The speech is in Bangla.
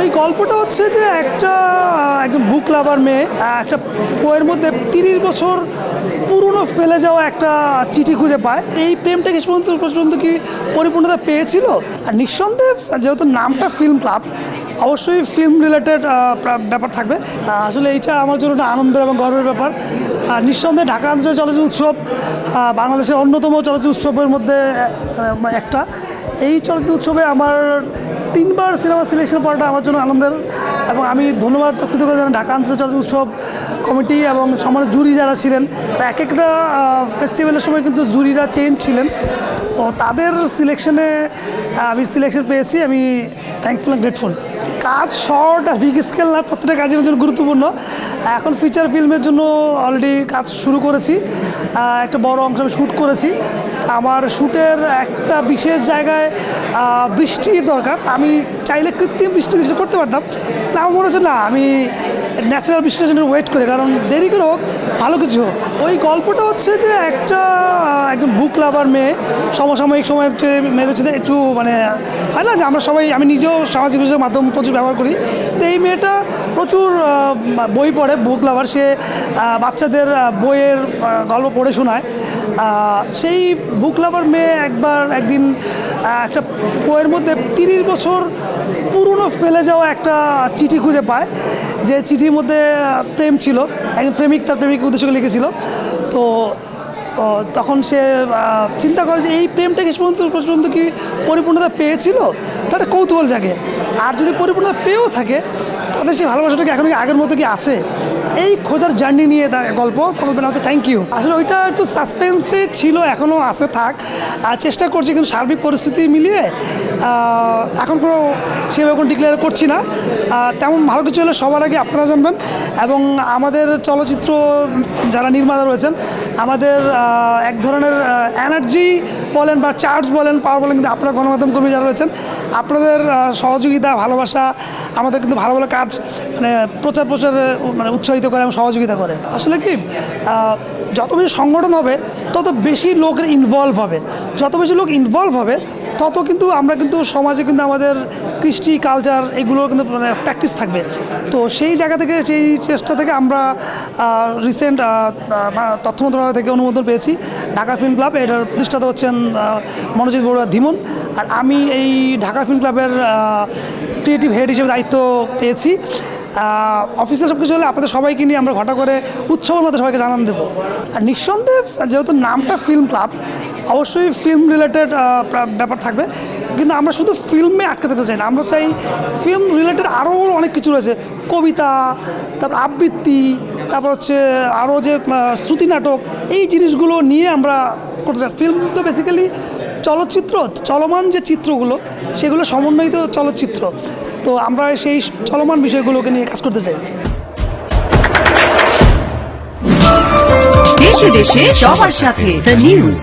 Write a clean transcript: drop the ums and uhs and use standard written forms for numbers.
ওই গল্পটা হচ্ছে যে একজন বুক লাভার মেয়ে একটা বইয়ের মধ্যে 30 বছর পুরনো ফেলে যাওয়া একটা চিঠি খুঁজে পায়। এই প্রেমটা শেষ পর্যন্ত কি পরিপূর্ণতা পেয়েছিল। আর নিঃসন্দেহে যেহেতু নামটা ফিল্ম ক্লাব, অবশ্যই ফিল্ম রিলেটেড ব্যাপার থাকবে। আসলে এইটা আমার জন্য একটা আনন্দের এবং গর্বের ব্যাপার। নিঃসন্দেহে ঢাকা আন্তর্জাতিক চলচ্চিত্র উৎসব বাংলাদেশের অন্যতম চলচ্চিত্র উৎসবের মধ্যে একটা। এই চলচ্চিত্র উৎসবে আমার 3বার সিনেমা সিলেকশন পাওয়াটা আমার জন্য আনন্দের, এবং আমি ধন্যবাদ কৃতজ্ঞতা জানাই ঢাকা আন্তর্জাতিক চলচ্চিত্র উৎসব কমিটি এবং সমাজ জুরি যারা ছিলেন। এক একটা ফেস্টিভ্যালের সময় কিন্তু জুরিরা চেঞ্জ ছিলেন, তো তাদের সিলেকশনে আমি সিলেকশন পেয়েছি। আমি থ্যাঙ্কফুল অ্যান্ড গ্রেটফুল। কাজ শর্ট আর বিগ স্কেল না, প্রত্যেকটা কাজের জন্য গুরুত্বপূর্ণ। এখন ফিচার ফিল্মের জন্য অলরেডি কাজ শুরু করেছি, একটা বড় অংশ আমি শ্যুট করেছি। আমার শ্যুটের একটা বিশেষ জায়গায় বৃষ্টির দরকার। আমি চাইলে কৃত্রিম বৃষ্টি করতে পারতাম, না আমার মনে হচ্ছে না, আমি ন্যাচারাল বৃষ্টির জন্য ওয়েট করি, কারণ দেরি করে হোক ভালো কিছু হোক। ওই গল্পটা হচ্ছে যে একজন বুক লাভার মেয়ে, সমসাময়িক সময়ের মেয়েদের সাথে একটু মানে হয় না যে আমরা সবাই, আমি নিজেও সামাজিক যোগাযোগ মাধ্যম প্রচুর ব্যবহার করি, তো এই মেয়েটা প্রচুর বই পড়ে, বুক লাভার। সে বাচ্চাদের বইয়ের গল্প পড়ে শোনায়। সেই বুক লাভার মেয়ে একদিন একটা বইয়ের মধ্যে 30 বছর পুরনো ফেলে যাওয়া একটা চিঠি খুঁজে পায়, যে চিঠির মধ্যে প্রেম ছিল, একজন প্রেমিক তার প্রেমিক উদ্দেশ্য করে লিখেছিল। তো তখন সে চিন্তা করে যে এই প্রেমটা শেষ পর্যন্ত কি পরিপূর্ণতা পেয়েছিল, তার কৌতূহল জাগে। আর যদি পরিপূর্ণতা পেয়েও থাকে, তাদের সেই ভালোবাসাটা কি এখন আগের মতো কি আছে, এই খোঁজার জার্নি নিয়ে তার গল্প। গল্পের নাম হচ্ছে থ্যাংক ইউ। আসলে ওইটা একটু সাসপেন্সে ছিল, এখনও আছে, থাক, চেষ্টা করছি, কিন্তু সার্বিক পরিস্থিতি মিলিয়ে এখন কোনো সেভাবে কোনো ডিক্লেয়ার করছি না। তেমন ভালো কিছু হলে সবার আগে আপনারা জানবেন, এবং আমাদের চলচ্চিত্র যারা নির্মাতা রয়েছেন, আমাদের এক ধরনের এনার্জি বলেন বা চার্জ বলেন, পাওয়ার বলেন, কিন্তু আপনারা গণমাধ্যম কর্মী যারা রয়েছেন, আপনাদের সহযোগিতা ভালোবাসা আমাদের কিন্তু ভালো ভালো কাজ মানে প্রচারে মানে উৎসাহিত করে এবং সহযোগিতা করে। আসলে কি যত বেশি সংগঠন হবে তত বেশি লোকের ইনভলভ হবে, যত বেশি লোক ইনভলভ হবে তত কিন্তু আমরা কিন্তু সমাজে কিন্তু আমাদের কৃষ্টি কালচার এগুলোর কিন্তু মানে প্র্যাকটিস থাকবে। তো সেই জায়গা থেকে, সেই চেষ্টা থেকে আমরা রিসেন্ট তথ্য মন্ত্রণালয় থেকে অনুমোদন পেয়েছি ঢাকা ফিল্ম ক্লাব। এটার প্রতিষ্ঠাতা হচ্ছেন মনোজিৎ বড়ুয়া ধীমন, আর আমি এই ঢাকা ফিল্ম ক্লাবের ক্রিয়েটিভ হেড হিসেবে দায়িত্ব পেয়েছি। অফিসিয়াল সব কিছু হলে আপনাদের সবাইকে নিয়ে আমরা ঘটা করে উৎসবের মধ্যে সবাইকে জানান দেবো। আর নিঃসন্দেহে যেহেতু নামটা ফিল্ম ক্লাব, অবশ্যই ফিল্ম রিলেটেড ব্যাপার থাকবে, কিন্তু আমরা শুধু ফিল্মে আটকে থাকতে চাই না। আমরা চাই ফিল্ম রিলেটেড আরও অনেক কিছু রয়েছে, কবিতা, তারপর আবৃত্তি, তারপর হচ্ছে আরও যে শ্রুতি নাটক, এই জিনিসগুলো নিয়ে আমরা করতে চাই। ফিল্ম তো বেসিক্যালি চলচ্চিত্র, চলমান যে চিত্রগুলো সেগুলো সমন্বয়িত চলচ্চিত্র। তো আমরা সেই চলমান বিষয়গুলোকে নিয়ে কাজ করতে চাই। দেশে দেশে সবার সাথে দ্য নিউজ।